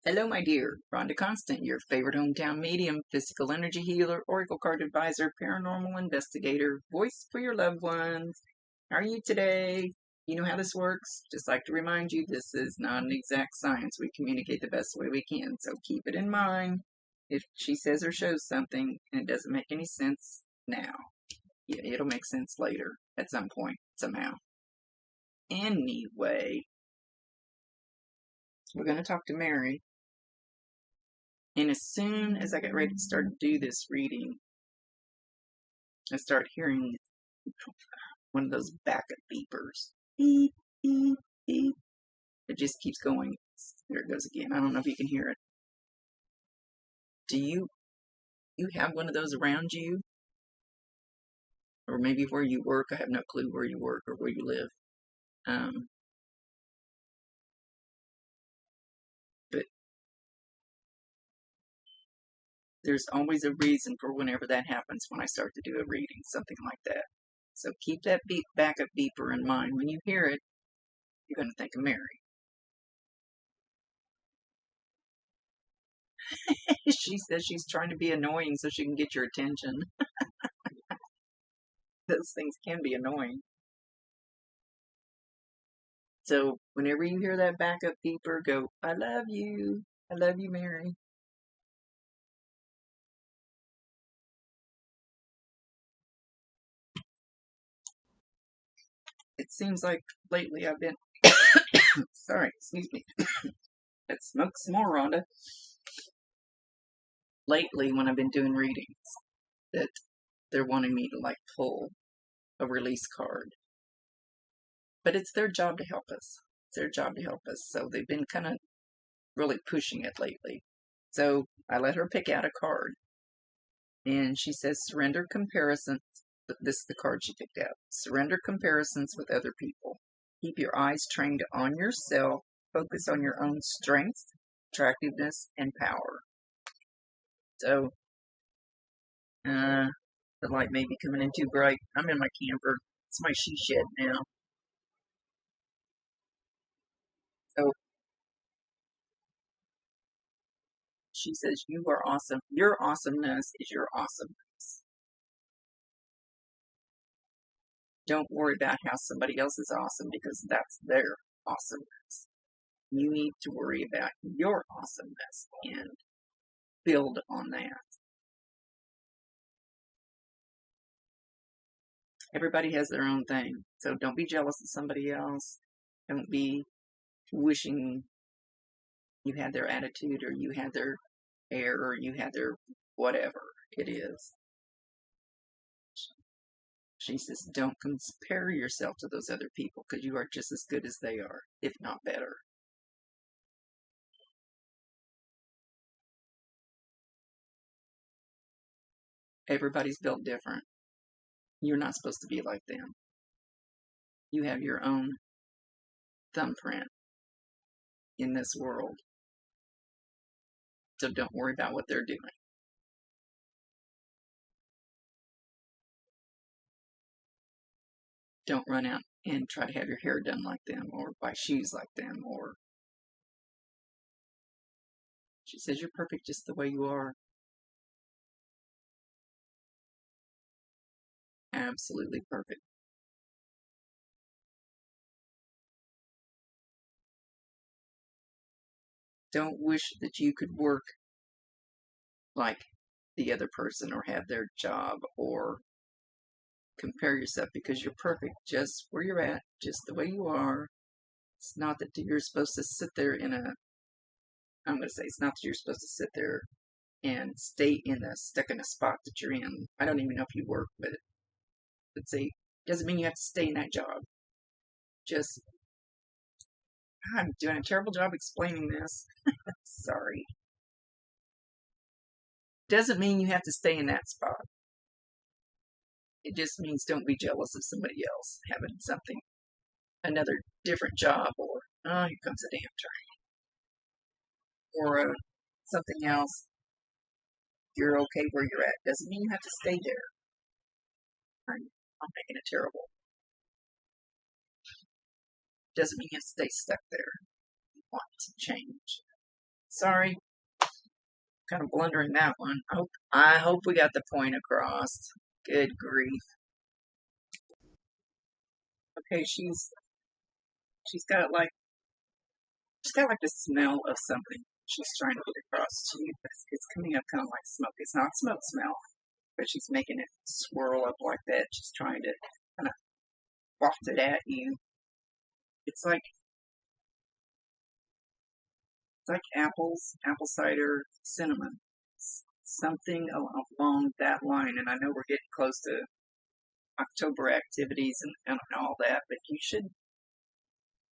Hello, my dear. Rhonda Constant, your favorite hometown medium, physical energy healer, oracle card advisor, paranormal investigator, voice for your loved ones. How are you today? You know how this works? Just like to remind you, this is not an exact science. We communicate the best way we can, so keep it in mind. If she says or shows something and it doesn't make any sense now, yeah, it'll make sense later at some point, somehow. Anyway, we're going to talk to Mary. And as soon as I got ready to start to do this reading, I start hearing one of those backup beepers. Beep, beep, beep. It just keeps going. There it goes again. I don't know if you can hear it. Do you have one of those around you? Or maybe where you work? I have no clue where you work or where you live. But there's always a reason for whenever that happens when I start to do a reading, something like that. So keep that backup beeper in mind. When you hear it, you're going to think of Mary. She says she's trying to be annoying so she can get your attention. Those things can be annoying. So whenever you hear that backup beeper, go, I love you. I love you, Mary. It seems like lately I've been, sorry, excuse me. Let's smoke some more, Rhonda. Lately, when I've been doing readings, that they're wanting me to like pull a release card. But it's their job to help us. It's their job to help us. So they've been kind of really pushing it lately. So I let her pick out a card. And she says, surrender comparisons. This is the card she picked out. Surrender comparisons with other people. Keep your eyes trained on yourself. Focus on your own strengths, attractiveness, and power. So, the light may be coming in too bright. I'm in my camper. It's my she shed now. So, she says, you are awesome. Your awesomeness is your awesomeness. Don't worry about how somebody else is awesome because that's their awesomeness. You need to worry about your awesomeness and build on that. Everybody has their own thing. So don't be jealous of somebody else. Don't be wishing you had their attitude or you had their hair or you had their whatever it is. She says, don't compare yourself to those other people because you are just as good as they are, if not better. Everybody's built different. You're not supposed to be like them. You have your own thumbprint in this world. So don't worry about what they're doing. Don't run out and try to have your hair done like them or buy shoes like them or she says you're perfect just the way you are. Absolutely perfect. Don't wish that you could work like the other person or have their job or compare yourself because you're perfect just where you're at, just the way you are. It's not that you're supposed to sit there I'm going to say it's not that you're supposed to sit there and stay stuck in a spot that you're in. I don't even know if you work, but let's say doesn't mean you have to stay in that job. Just I'm doing a terrible job explaining this. Sorry. Doesn't mean you have to stay in that spot. It just means don't be jealous of somebody else having something, another different job, or oh, here comes a damn train, or something else. You're okay where you're at. Doesn't mean you have to stay there. I'm making it terrible. Doesn't mean you have to stay stuck there. You want to change. Sorry, kind of blundering that one. I hope we got the point across. Good grief. Okay, she's got like the smell of something she's trying to get across to you. It's coming up kind of like smoke. It's not smoke smell, but she's making it swirl up like that. She's trying to kind of waft it at you. It's like apples, apple cider, cinnamon, something along that line. And I know we're getting close to October activities and all that, but you should.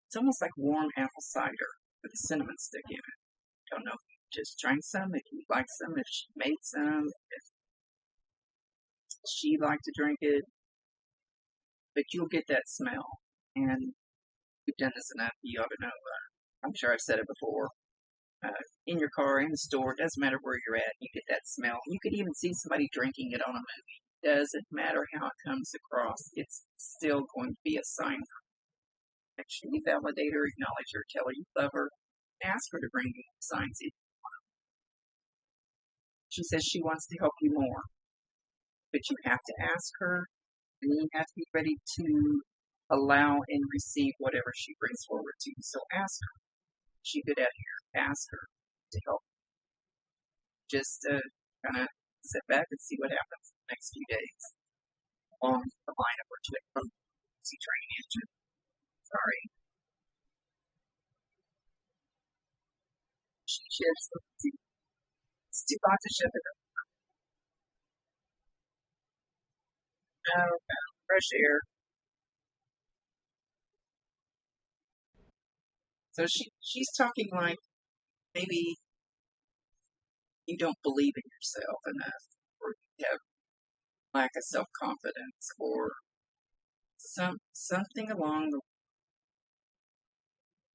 It's almost like warm apple cider with a cinnamon stick in it. Don't know if you just drank some, if you like some, if she made some, if she liked to drink it, but you'll get that smell. And we've done this enough, you ought to know. I'm sure I've said it before. In your car, in the store, it doesn't matter where you're at, you get that smell. You could even see somebody drinking it on a movie. Doesn't matter how it comes across, it's still going to be a sign. Actually validate her, acknowledge her, tell her you love her, ask her to bring you signs. She says she wants to help you more, but you have to ask her, and you have to be ready to allow and receive whatever she brings forward to you. So ask her. She good at here. Ask her to help. Just kind of sit back and see what happens the next few days along the line of her from see training engine. Sorry. She shifts. It's too hot to shift it. No, fresh air. So she's talking like maybe you don't believe in yourself enough, or you have lack of self confidence, or something along the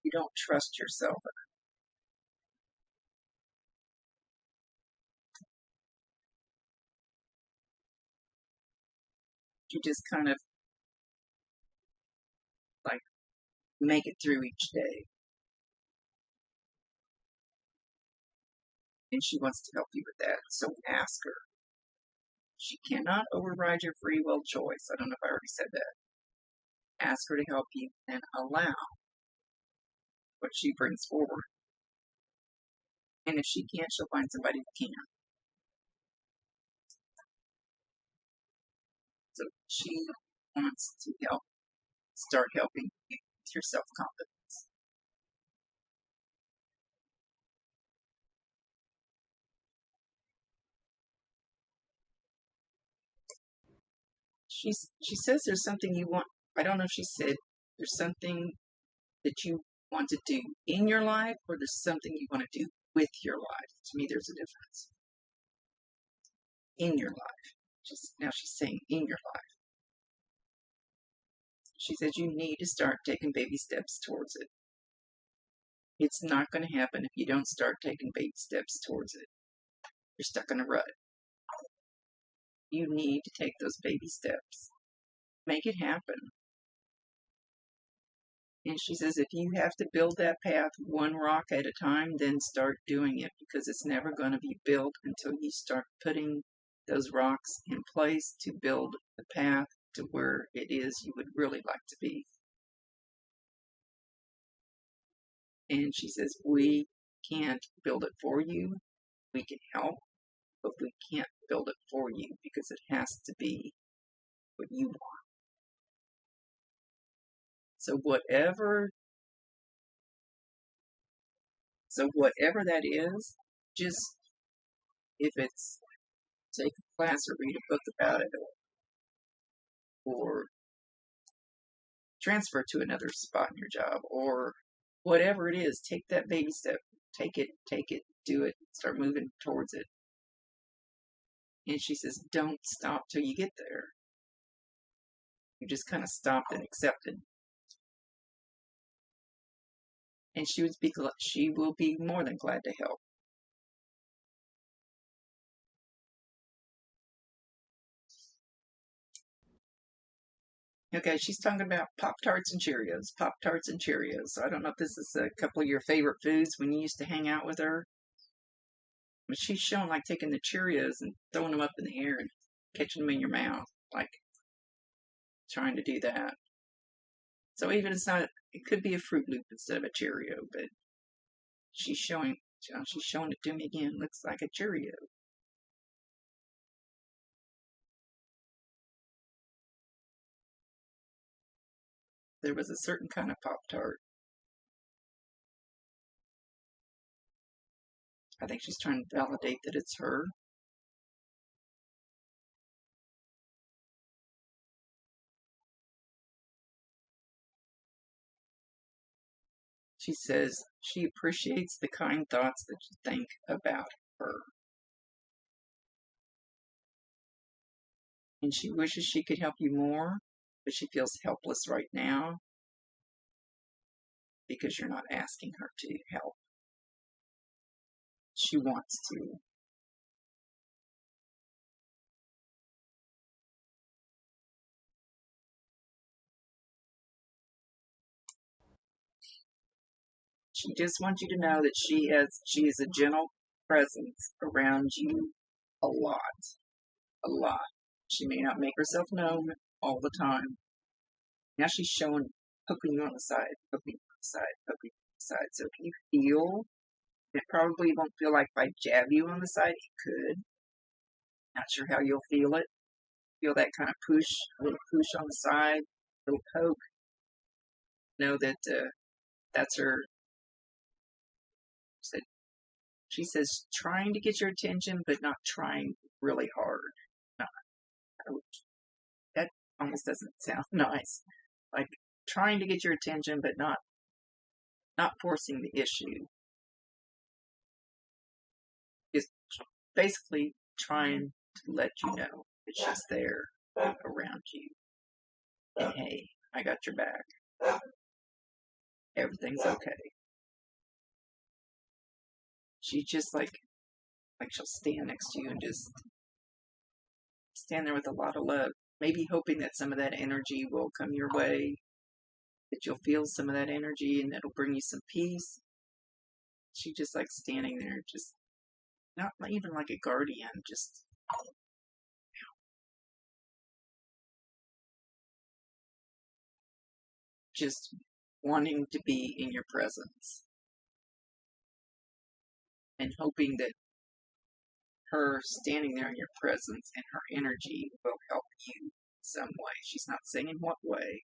you don't trust yourself enough. You just kind of like make it through each day. And she wants to help you with that. So ask her. She cannot override your free will choice. I don't know if I already said that. Ask her to help you and allow what she brings forward. And if she can't, she'll find somebody who can. So she wants to start helping you with your self confidence. She says there's something you want. I don't know if she said there's something that you want to do in your life, or there's something you want to do with your life. To me, there's a difference. In your life. Now she's saying in your life. She says you need to start taking baby steps towards it. It's not going to happen if you don't start taking baby steps towards it. You're stuck in a rut. You need to take those baby steps. Make it happen. And she says if you have to build that path one rock at a time, then start doing it, because it's never going to be built until you start putting those rocks in place to build the path to where it is you would really like to be. And she says, we can't build it for you. We can help, but we can't build it for you because it has to be what you want. So whatever that is, just if it's take a class or read a book about it, or transfer to another spot in your job, or whatever it is, take that baby step. Take it, do it, start moving towards it. And she says, don't stop till you get there. You just kind of stopped and accepted. And she will be more than glad to help. Okay, she's talking about Pop-Tarts and Cheerios. Pop-Tarts and Cheerios. So I don't know if this is a couple of your favorite foods when you used to hang out with her. But she's showing like taking the Cheerios and throwing them up in the air and catching them in your mouth. Like trying to do that. So even it's not, it could be a Fruit Loop instead of a Cheerio, but she's showing it to me again. Looks like a Cheerio. There was a certain kind of Pop-Tart. I think she's trying to validate that it's her. She says she appreciates the kind thoughts that you think about her. And she wishes she could help you more, but she feels helpless right now because you're not asking her to help. She wants to. She just wants you to know that she is a gentle presence around you a lot. A lot. She may not make herself known all the time. Now she's showing, poking you on the side, poking you on the side, poking you on the side. So if you feel, it probably won't feel like if I jab you on the side, it could. Not sure how you'll feel it. Feel that kind of push, a little push on the side, a little poke. Know that that's her. She says trying to get your attention, but not trying really hard. Not, that almost doesn't sound nice. Like trying to get your attention, but not forcing the issue. Just basically trying to let you know that she's there around you. And hey, I got your back. Everything's okay. She's just like she'll stand next to you and just stand there with a lot of love. Maybe hoping that some of that energy will come your way, that you'll feel some of that energy and it'll bring you some peace. She just like standing there, just not even like a guardian, just wanting to be in your presence and hoping that her standing there in your presence and her energy will help you in some way. She's not saying in what way.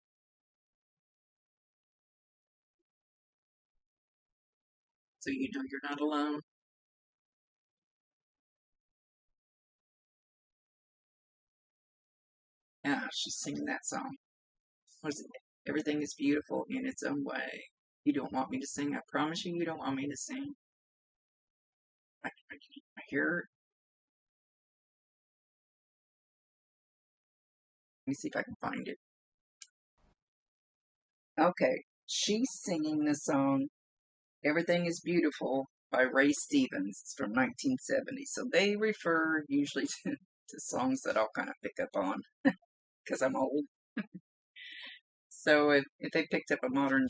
So you know you're not alone. Yeah, she's singing that song. What is it? Everything is beautiful in its own way. You don't want me to sing. I promise you, you don't want me to sing. I hear. Let me see if I can find it. Okay, she's singing the song "Everything Is Beautiful" by Ray Stevens. It's from 1970. So they refer usually to songs that I'll kind of pick up on because I'm old. So if they picked up a modern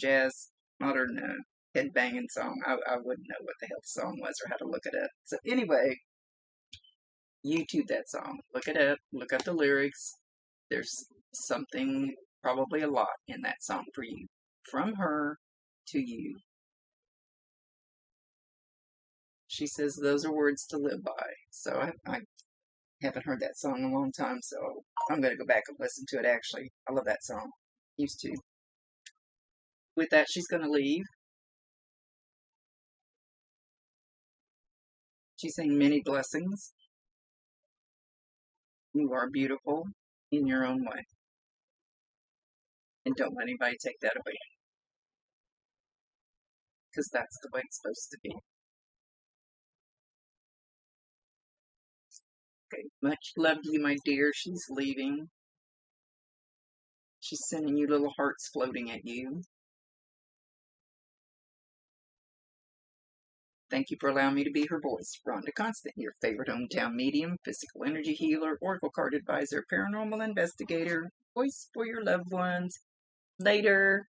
headbanging song, I wouldn't know what the hell the song was or how to look it up. So anyway, YouTube that song. Look it up. Look up the lyrics. There's something, probably a lot in that song for you. From her to you. She says those are words to live by. So I haven't heard that song in a long time, so I'm going to go back and listen to it actually. I love that song. Used to. With that, she's going to leave. She's saying many blessings. You are beautiful in your own way. And don't let anybody take that away. Because that's the way it's supposed to be. Okay, much love to you, my dear. She's leaving. She's sending you little hearts floating at you. Thank you for allowing me to be her voice. Rhonda Constant, your favorite hometown medium, physical energy healer, oracle card advisor, paranormal investigator, voice for your loved ones. Later.